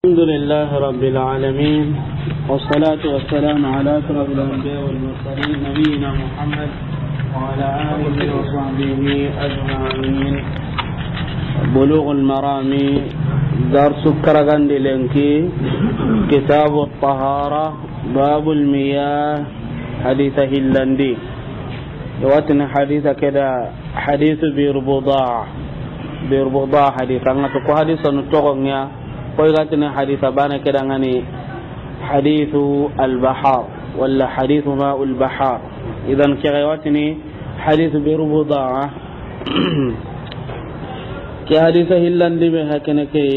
الحمد لله رب العالمين والصلاة والسلام على أشرف الأنبياء والمرسلين نبينا محمد وعلى آله وصحبه أجمعين. بلوغ المرام درس كرغان لنكي كتاب الطهارة باب المياه حديث هلندي واتنا حديث كده حديث بيربضاع حديث أنا تقول حديث نتوغنيا قويغاتنا حديث بانا كدغني حديث البحار ولا حديث ماء البحار. اذا كغيواتني حديث بربضاعه كي حديث هلندي به هكنكي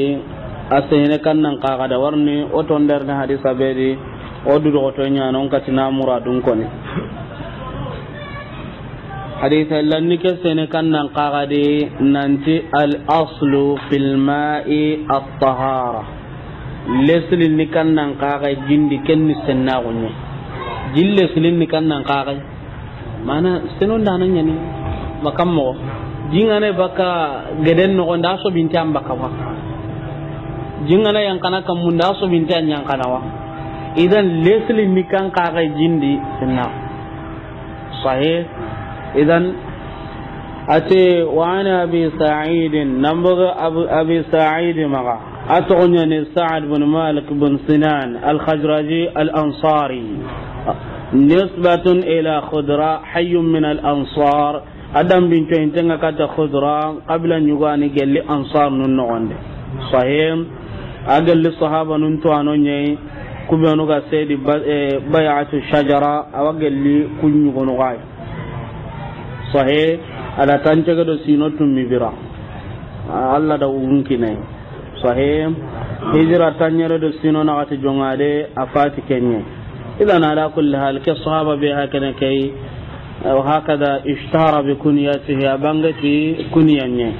asene kannan kaga da warni oton der na hadisa bedi odu do to nya non katina muradun koni hadisa lanni ke sene kannan kaga de nanti al aslu fil ma'i at-tahara leslin ni kannan kaga jindi kenni senna gonye jille slin ni kannan kaga mana senon danan nyani makammo jingane baka geden no gonda so bintam baka wa jingana yang kana kam munda so bintan yang kana wa idan leslin ni kan kaga jindi senna sahih. إذن أتي وعن أبي سعيد نبغ أبي سعيد مغا أتغني سعد بن مالك بن سنان الخزرجي الأنصاري نسبة إلى خضراء حي من الأنصار أدم بنت إنتنا كت خضراء قبل أن يغاني قال لي أنصار ننوند صحيح أقل للصحابة ننتوانوني كبيرنوغا سيدي بيعة الشجرة أو أقل لي كن يغنوغاي sahih ada tancaga do sinotum mibira Allah da unkine sahih hijra tanyere do sino na ati jongade afati kenye idan ala kulli hal ke sahaba be hakana kai wa hakada ishtara bi kunyatihi abangati kunyanye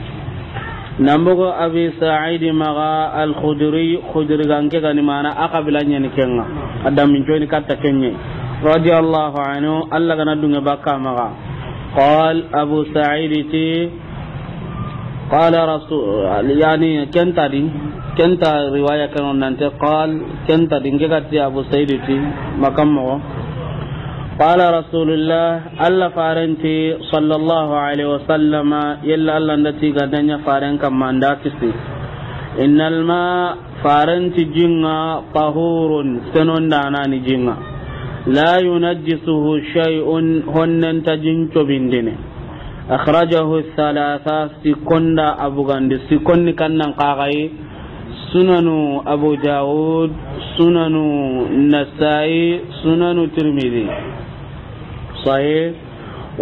nambogo abi sa'id maga al khudri ganke gani mana akabilanya ni kenga adam min joni katta kenye radiyallahu anhu Allah gana dunga bakka maga قال أبو سعيد قال رسول يعني كنت رواية كانوا قال كنت دينكت أبو سعيد مكمه قال رسول الله ألا فارنتي صلى الله عليه وسلم يلا ألا نتي قدنيا فارن كما انداكسي إن الماء فارنتي جنة طهور سنون داناني جنة لا ينجسه شيء هنن تجنچو بندنه اخرجه الثلاثه سكند ابو غند سكن كنن قاغي سنن ابو داود سنن النسائي سنن الترمذي صحيح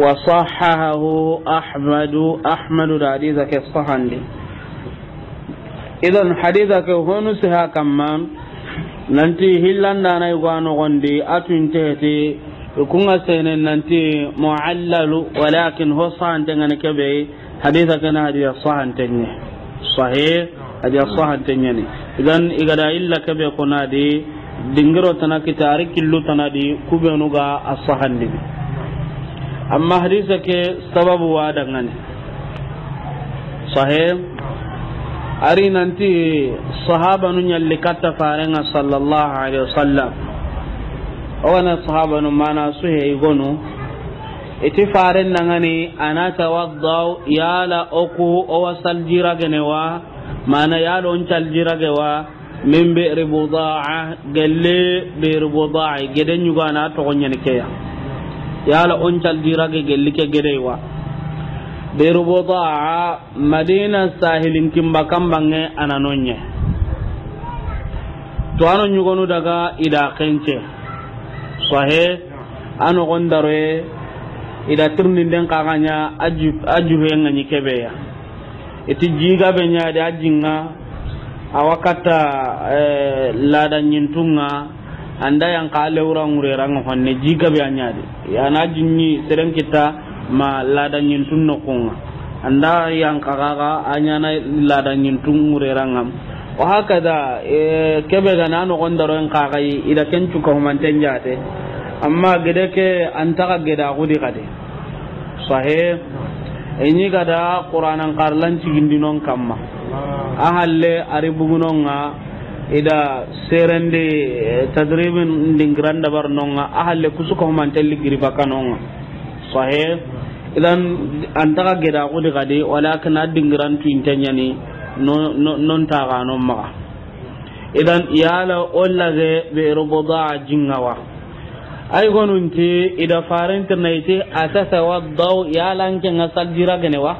وصححه احمد حديثك صحيح. اذا حديثك هونسها كمان nanti hillanda na yugano gondi atuntete kunga senen nanti muallalu walakin hosan tengane kebe haditha kana haditha sahan tenye sahih haditha sahan tenye idan igada illa kebe kunadi dingiro tanaki tarik killu tanadi kubenuga as-sahan dibi amma haditha ke sababu wa dangane sahih ari nanti sahaba nu nyalli katta farenga sallallahu alaihi wasallam wana sahaba nu mana su he gonu iti faren nangani ana tawaddaw yala oku o wasal jiragenewa mana yalo on chal jiragewa min bi ribudaa galle bi ribudaa geden yugo ana to gonyani keya yala on chal jirage gelle ke gedewa berubodaa madina sahilin kimba kambange ananonye to ano nyugonu daga ida kenche sahe ano gondare ida turnin den kaganya aju henga nyikebeya iti jiga benya da ajinga awakata lada nyintunga anda yang kale urang urerang honne jiga be anyade ya najinni sereng kita ma lada nyintun no kunga anda yang kagaga anyana lada nyintun murerangam wa hakada kebe gana no gondaro en kagai ida kencu ko manten jate amma gede ke antaka geda gudi kade sahih enyi gada qur'anan qarlan cigindinon kamma ahalle ari bugunonga ida serende tadribin dingranda barnonga ahalle kusuko mantelli giriba kanonga sahih idan antaka geda ko de gade walakin adingran tu intanyani non ta ganon ma idan yala ollage be rubuda jingawa ay gonunti ida farente nayti asasa waddaw yalan ke ngasal jira genewa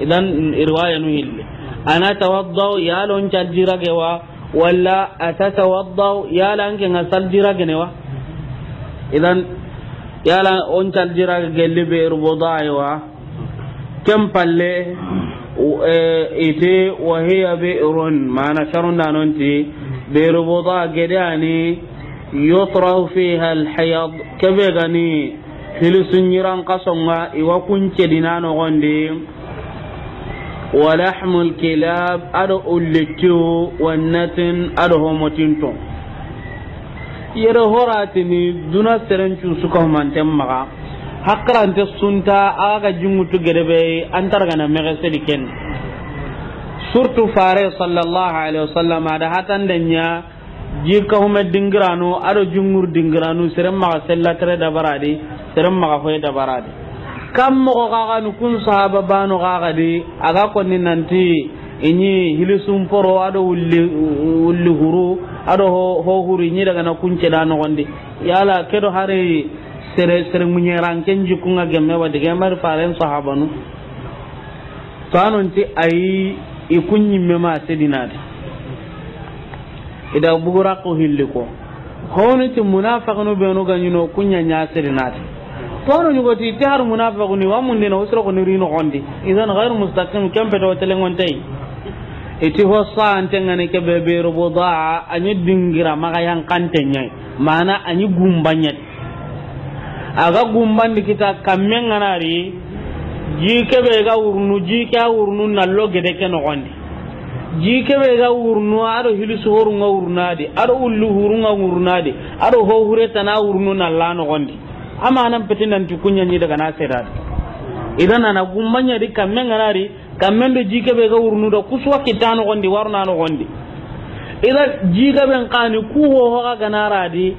idan riwaya nu hille ana tawaddaw yalon jira gewa walla atatawaddaw yalan ke ngasal jira genewa idan yala on jira gelle be rubuda aywa kam palle ite wa hiya bi'run mana sharun nanonti be rubuda gedani yutrahu fiha al-hayad kabegani hilusunyiran kasonga iwa kunce dinano gonde wa lahmul kilab ado ullitu wan natin ado homotinto yero horatini duna serencu suka mantem maga hakrante sunta aga jungutu gerebe antargana megese diken surtout fare sallallahu alaihi wasallam ada hatan denya jika huma dingirano ado jungur dingirano serem maga sellatre da baradi serem maga hoye da baradi kam mo gaga nu kun sahaba banu gaga di aga konni nanti inyi hilisum poro ado wulli huru ado ho huru inyi daga na kunce da no gonde yala kedo hare sere munyeran kenji kunga gemme wadi gemar faren sahaba nu tanonti ayi ikunyi mema sedinade ida bugura ko hilliko honiti munafiqunu benu ganyuno kunya nyasirinati tono nyugoti tar munafiquni wa munde no usro ko nirino gondi idan ghairu mustaqim kempe to telengontai iti hossa antengane ke bebe rubuda anyi dingira maka yang kantenya mana anyi gumbanya aga gumbandi kita kammen nganari jike be ga urnu jike urnu nallo gede ke no gondi jike be ga urnu ado hilisu horu nga urnadi ado ullu huru nga urnadi ado ho hureta na urnu nallano gondi ama nan petinan tukunya ni daga nasira idan ana gumbanya di kammen nganari kammen do jike be ga urnu do kuswa kitano gondi warna no gondi idan jike ben qani ku ho ga ganaradi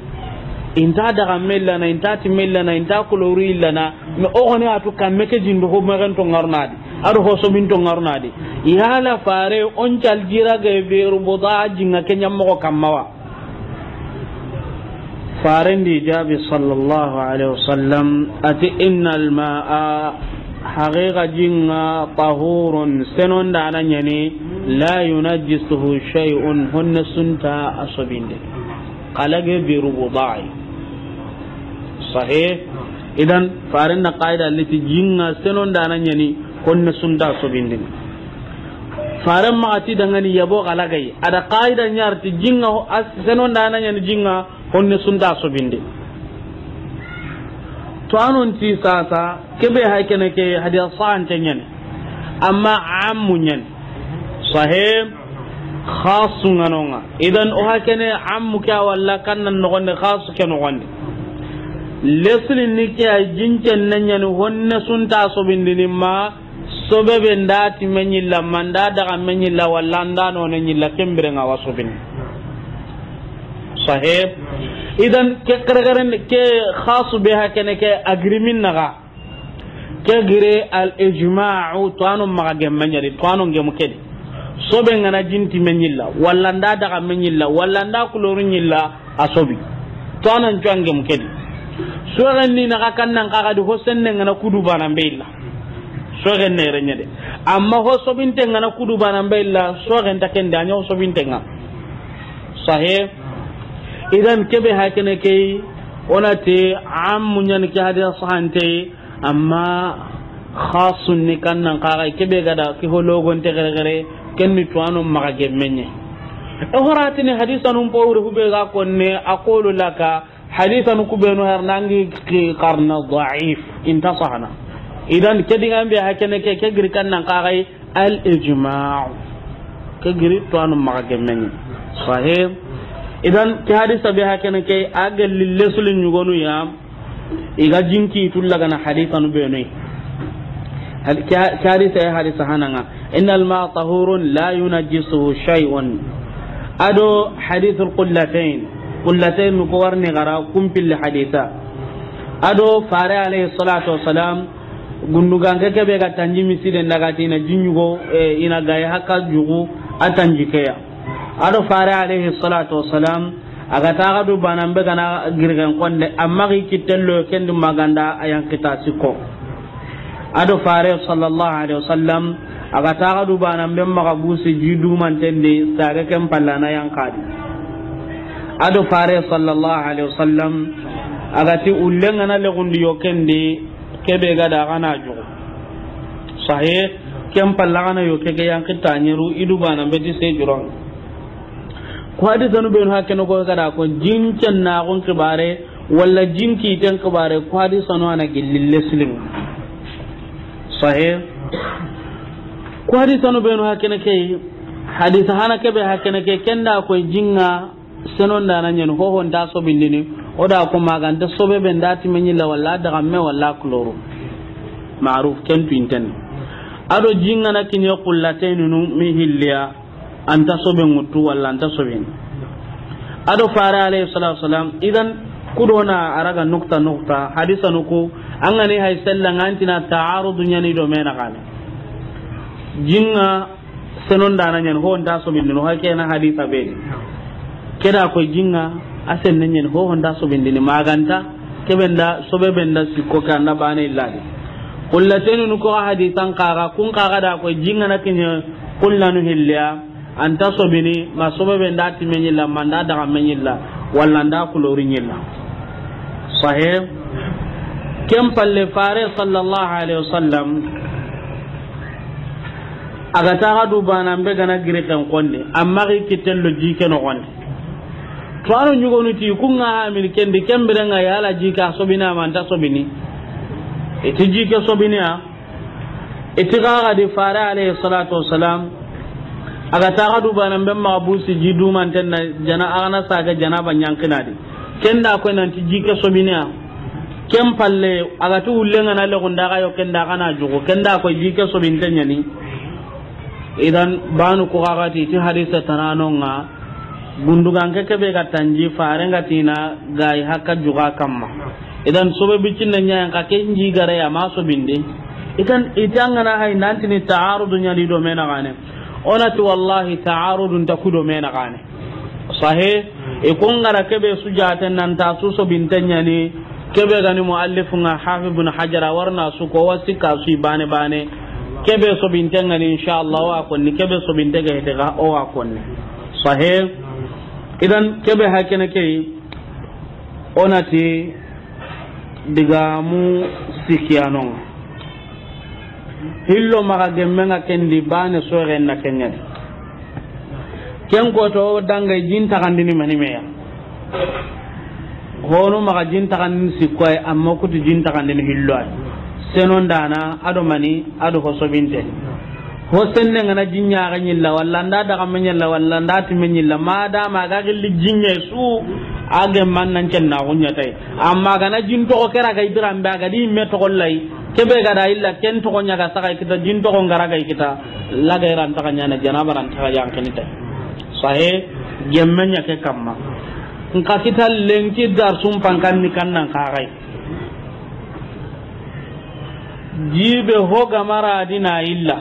inta daga mellana inta timellana inta kulori illana me ogoni atu kamme ke jindo ko magan to ngarnadi ado ho so min to ngarnadi yala fare on cal jira ga be rubuda jinga kenya mo kammawa fare ndi jabi sallallahu alaihi wasallam ati innal ma'a haqiqa jinga tahurun senon da ananyani la yunajjisuhu shay'un hunna sunta asabinde qalage be rubuda sahih idan faran na qaida lati jinga senon da ananyani hunna sunta asabinde faran ma ati dangani yabo galagai ada qaida nyarti jinga senon da ananyani jinga honne sunda so binde to anon ti sasa kebe haykene ke hadiya sa'an tanyen amma ammunyen sahih khasun anonga idan o hakene ammu ka walla kannan no gonde khasu ke no gonde leslin ni ke jincen nanyen honne sunta so binde ni ma sobebe ndati menyilla manda daga menyilla walla ndano nenyilla kembere nga waso binde sahib idan ke karagaren ke khasu biha kene ke agrimin naga ke gire al ijma'u to anu maga gemmanyari to anu gemu kedi sobe ngana jinti menyilla walla nda daga menyilla walla nda kuloru nyilla asobi to anu jange mu kedi so ganni naga kannan kaga di hosenne ngana kudu bana mbella so genne renyade amma hosobinte ngana kudu bana mbella so genta kende anyo hosobinte nga sahib idan kebe hakene ke onate ammu nyan ke hadiya sahante amma khasun ni kannan kaga kebe gada ki hologon te gare gare kenni tuano maga gemmenye e horatini hadisan um pawre hube ga konne aqulu laka hadisan kubenu harnangi ki qarna da'if intasahana idan kedi ngambe hakene ke giri kannan kaga al ijma' ke giri tuano maga gemmenye sahih idan ke hadisa be hakene ke agal lillesulin nyugonu ya iga jinki tullaga na hadisa nu be noy ke hadisa ya hadisa hananga innal ma tahurun la yunajjisuhu shay'un ado hadithul qullatayn ko warni gara kumpil haditha ado fare alayhi salatu wassalam gundugange kebe ga tanji miside ndagati na jinyugo ina gaya haka jugu atanjikeya ado fare alayhi salatu wassalam aga taga du banambe kana girgan konde amma ki kitello kendi maganda ayan kita siko ado fare sallallahu alaihi wasallam aga taga du banambe maga busi jidu mantende saga kem pallana yang kadi ado fare sallallahu alaihi wasallam aga ti ullenga na le gundi yokendi kebe ga da kana jugo sahih kem pallana yokeke yang kita nyeru idu banambe ti se juron ko hadi zanu be no hakeno ko kada ko jincen na gon kibare walla jinki ten kibare ko hadi sanu ana gillille slim sahih ko hadi sanu be no hakene ke hadith hana ke be hakene ke kenda ko jinga senon da nan yen ho hon da so bindini o da ko maganda so be ben dati menyi la walla da me walla kloro ma'ruf ken pinten ado jinga na kinyo kullatayn nu mi hilliya anta sobe mutu walla anta sobe ado fara alayhi salatu wasalam idan kudona araga nukta hadisa nuku angani hay sallan antina ta'arudu nyani do mena kana jinga senon dana nyen ho nda sobe no hakena hadisa be keda ko jinga asen nyen ho nda sobe ndini maganta kebenda sobe benda sikko kana bana illadi kullatayn nuku hadisan kaga kun kaga da ko jinga na kinya kullanu hilya anta sobini ma sobe ndati menyilla manda daga menyilla walla nda kulori nyilla sahih kem palle fare sallallahu alaihi wasallam aga taga du bana mbe gana gire kan konde amma ki kitello jike no konde to anu nyugo nuti kunga ha min kendi kembe nga yala jika sobina manda sobini eti jike sobini a eti ga di fare alaihi salatu wasalam aga taga du bana mbe mabusi jidu man tan jana ana saga jana banyankina di kenda ko nan ti jike sobinia kem palle aga tu ullenga na le gonda ga yo kenda kana jugo kenda ko jike sobin tanya ni idan banu ko ga ti hadisa tananonga gundugan ke be ga tanji farenga tina gai hakka juga kamma idan sobe bicin nan yan ka ke nji gare ya maso binde idan itanga na hay nanti ni ta'arudu nyali do mena gane onati wallahi ta'arudun takudo mena gane sahih e kongara kebe sujaten nan ta suso bintanya ni kebe gani muallifunga hafiz ibn hajar warna su ko wasika su bane kebe so bintanga ni inshallah wa konni kebe so bintega hete ga o wa konni sahih idan kebe hakene ke onati digamu sikianon hillo maga gemmenga kendi bane so renna kenya ken ko to danga jinta kandini manimeya hono maga jinta kandini sikoy amma ko to jinta kandini hillo ay senon dana ado mani ado ho sobinte ho senne ngana jinya ga nyilla walla nda daga menyalla walla nda ti menyilla mada maga gilli jinye su age man nan cenna gunya tay amma gana jinto ko kera ga idram ba ga di meto gollai kebe ga da illa ken to gonya ga saka kita jinto ko ngara ga kita la ga ran ta kanya na janaba ran ta yang kenita sahe gemmenya ke kamma nka kita lenki dar sum pangkan ni kannan kagai jibe ho gamara dina illa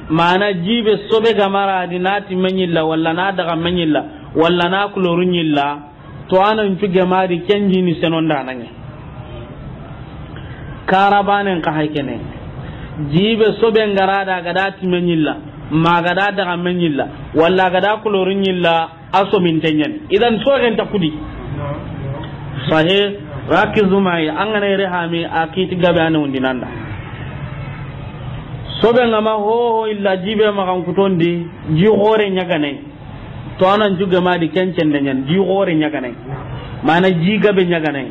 mana jibe sobe gamara dina ti menyilla walla na daga menyilla walla na kulorunyilla to anan fi gamari kenji ni senonda nanya karabanen ka haykene jibe sobe ngarada gada ti menyilla magada daga menyilla walla gada kulorunyilla aso min tenyen idan so en takudi sahih rakizu mai angane rehami akiti gabe anu undinanda sobe ngama ho illa jibe makan kutondi ji gore nyaga nei to anan juga ma di kencen denyen ji gore nyaga nei mana ji gabe nyaga nei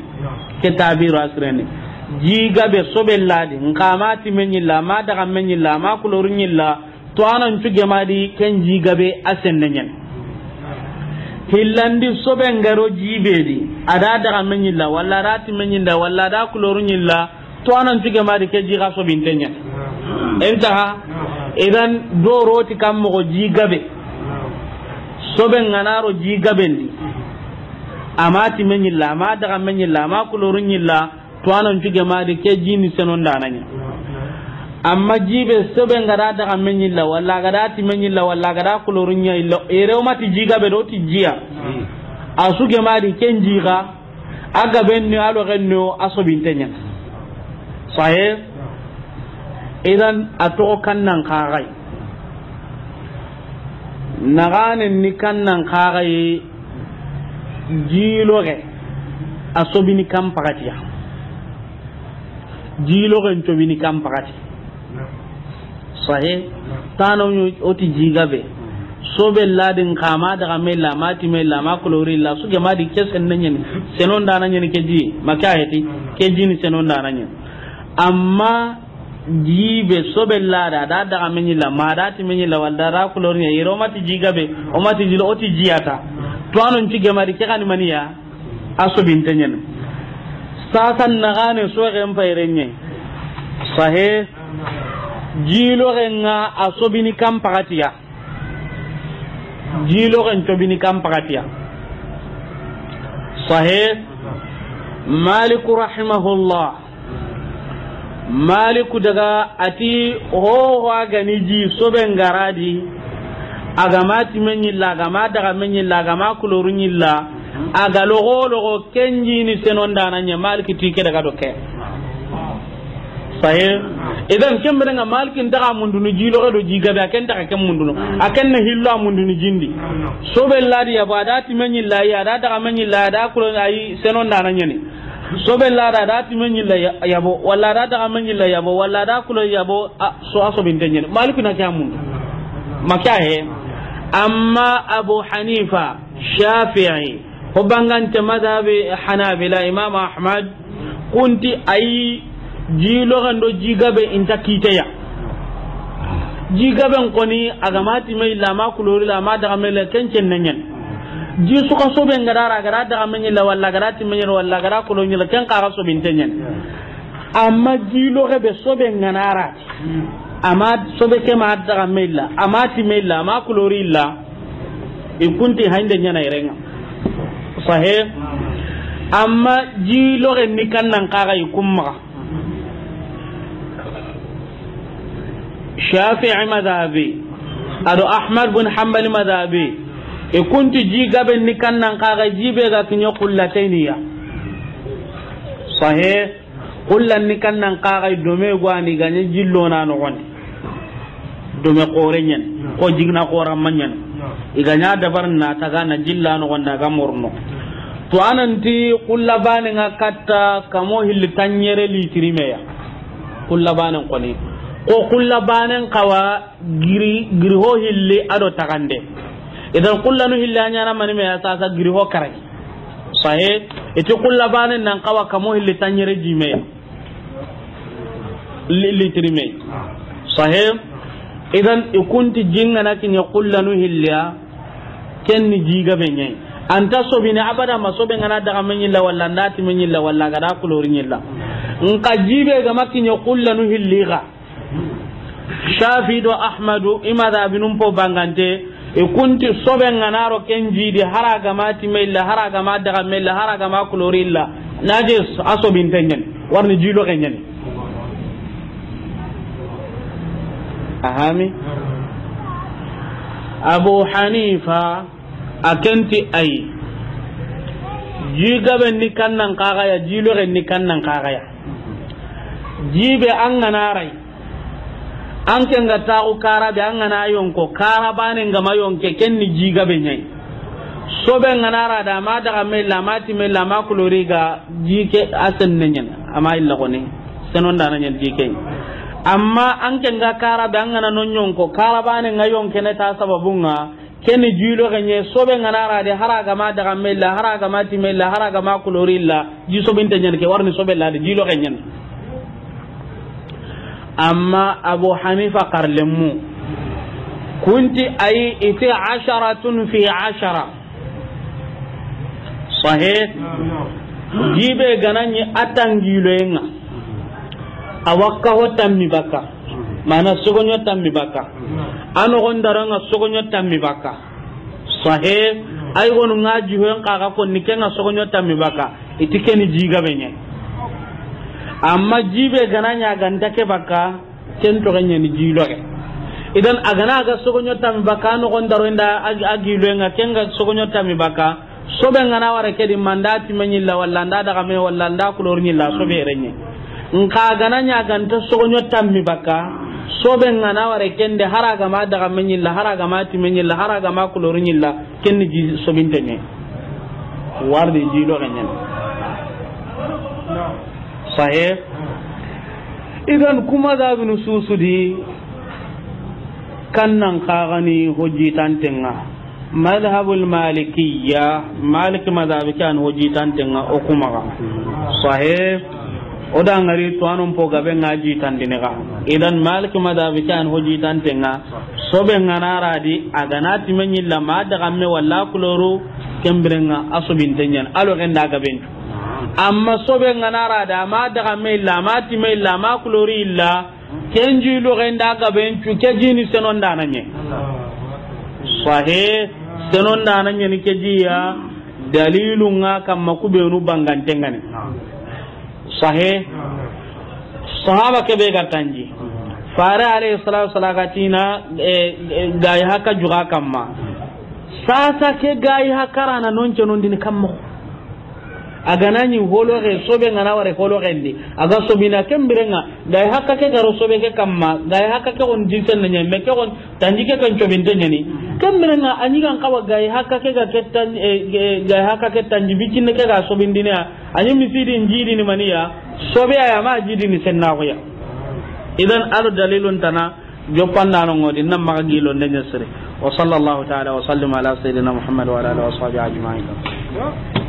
ke tabiru asrene ji gabe sobe ladi nkamati menyilla ma daga menyilla ma kulorunyilla to anan juga ma di ken ji gabe asen denyen hillandi sobe ngaro jibedi ada daga menyilla walla rati menyilla walla da kulorunyilla to anan juga ma di ke ji ga so bintenya enta idan do roti kam mo ji gabe sobe nganaro jiga bendi amati menyilla ama daga menyilla ama kulorun yilla to anan tuge madi ke jini senon dananya amma jibe sobe ngada daga menyilla walla gada ti menyilla walla gada kulorun yilla ere mati jiga be do ti jiya asuge madi ken jiga aga benni alo genno asobintenya sahih idan ato kannan kagai naganen ni kannan kagai jiloge asobini kam pakatiya jiloge ntobini kam pakati sahih tano oti jigabe sobe ladin kama daga mella mati mella ma kulori la suge madi kesen nanyen senon dana nyen keji makayeti keji ni senon dana nyen amma jibe sobe lada da daga menyila ma dati menyila walda ra kulori ya yero mati jigabe o mati jilo oti jiata to anon ci gemari ke kan maniya asobin tanyen sasan nagane so gem fayrenye sahe jilo renga asobini kam pakatiya jilo ren tobini kam pakatiya sahe malik rahimahullah maliku daga ati ho gani ji soben garadi agamati menyilla agama daga menyilla agama kulorunyilla aga logo kenji ni senon dananya maliki tike daga doke sahih idan kembe nga maliki daga mundunu jilo do jiga ba ken daga ken mundunu aken na hillo mundunu jindi soben ladi ya badati menyilla ya daga menyilla da kulo ayi senon dananya ni sobe lara da ti menyilla yabo walla da daga menyilla yabo walla da kulo yabo so aso bintenyen maliku na kamun makahe amma abu hanifa shafi'i ko bangante madhabi hanabila imam ahmad kunti ay jilo gando jigabe intakiteya jigabe koni agamati mai lama kulori lama daga mele kencen nanyen ji suka sobe ngadara gara daga menyilla walla gara ti menyilla walla gara kolonyilla ken qara sobe intenyen amma jilo be sobe nganara amma sobe ke ma daga mella amma ti mella ma kulori illa ikunti hande nyana irenga sahih amma jilo ni kannan qara ikumma shafi'i madhabi ado ahmad bin hanbali madhabi e kunti jigabe ni kannan kaga jibe ga kinyo kullatainiya sahih kullan ni kannan kaga dome gwani ganye jillo na no gon dome qorenyen ko jigna qoram manyen iganya dabar na taga na jilla no gonda ga morno to ananti kullabane ngakatta kamo hilli tanyere litirimeya kullabane koni ko kullabane kawa giri ho hilli ado tagande idan kullanu hillanya na mani me asasa giri ho karai sahih ite kullabanen nan kawa kamo hilli tanyere jime li trime sahih idan ikunti jinga na kin kullanu hilya ken ni jiga benye anta so bini abada masobe ngana daga menyilla walla ndati menyilla walla gada kulorinyilla nka jibe ga makin kullanu hilliga shafi do ahmadu imada binum po bangante ikunti sobe nganaro kenjidi haraga mati mella haraga ma daga mella haraga ma kulorilla najis aso bintenyen warni jilo kenyen ahami abu hanifa akenti ay jiga ben ni kannan kaga ya jilo ren ni kannan kaga ya jibe an nganarai an kenga taku kara be an ngana yonko kara bane ngama yonke kenni jiga be nyai sobe nganara da ma daga mella mati mella ma kuloriga jike asen nenyen ama illa koni senon dana nyen jike amma an kenga kara be an ngana non yonko kara bane ngayonke ne ta sababunga kenni jilo ganye sobe nganara de haraga ma daga mella haraga mati mella haraga ma kulorilla ji sobinte nyen ke warni sobe la de jilo ganyen amma abu hanifa qarlemu kunti ay iti 10 fi 10 sahih jibe gananyi atangilo enga awakka hotammi baka mana sogonyo tammi baka ano gondaranga sogonyo tammi baka sahih ay gonu ngaji ho kaga ko ni kenga sogonyo tammi baka itikeni jiga benya amma jibe gananya ganta ke baka ken to ganya ni jilo ke idan agana ga sogonyo tammi baka no gon daro nda agilo nga kenga sogonyo tammi baka sobe ngana wara ke di mandati menyilla walla nda daga me walla nda kulor nyilla sobe renye nka gananya ganta sogonyo tammi baka sobe ngana wara kende haraga ma daga menyilla haraga ma ti menyilla haraga ma kulor nyilla kenni ji sobintene warde jilo ganyen sahih idan kuma da bin susudi kannan kagani hujjitantenga madhhabul malikiyya malik madhhab kan hujjitantenga o kuma sahih oda ngari to anon po gabe ngaji tandinega idan malik madhhab kan hujjitantenga sobe nganara di aganati menyilla ma daga me walla kuloru kembrenga asobintenyan alo genda gaben amma sobe nganara da ma daga me la ma ti me la ma kulori illa kenji lo genda gaben cu kejini senon dananye sahih senon dananye ni kejiya dalilu nga kam makubenu bangantengane sahih sahaba ke be gatanji fara alayhi salatu salagatina gay haka juga kamma sasa ke gay hakara na non cenon din kammo aganani holo re sobe ngana ware holo rendi aga sobina kembirenga gay haka ke garo sobe ke kamma gay haka ke on jinsen nanya me ke on tanjike kan cobinte nyani kembirenga anyigan kawa gay haka ke ga ketan gay haka ke tanji bikin ke ga sobindina anyi misidi njidi ni maniya sobe ya ma jidi ni senna ko ya idan alu dalilun tana jopanda no ngodi nam ma gilo ndenya sire wa sallallahu ta'ala wa sallama ala sayidina muhammad wa ala alihi wa sahbihi ajma'in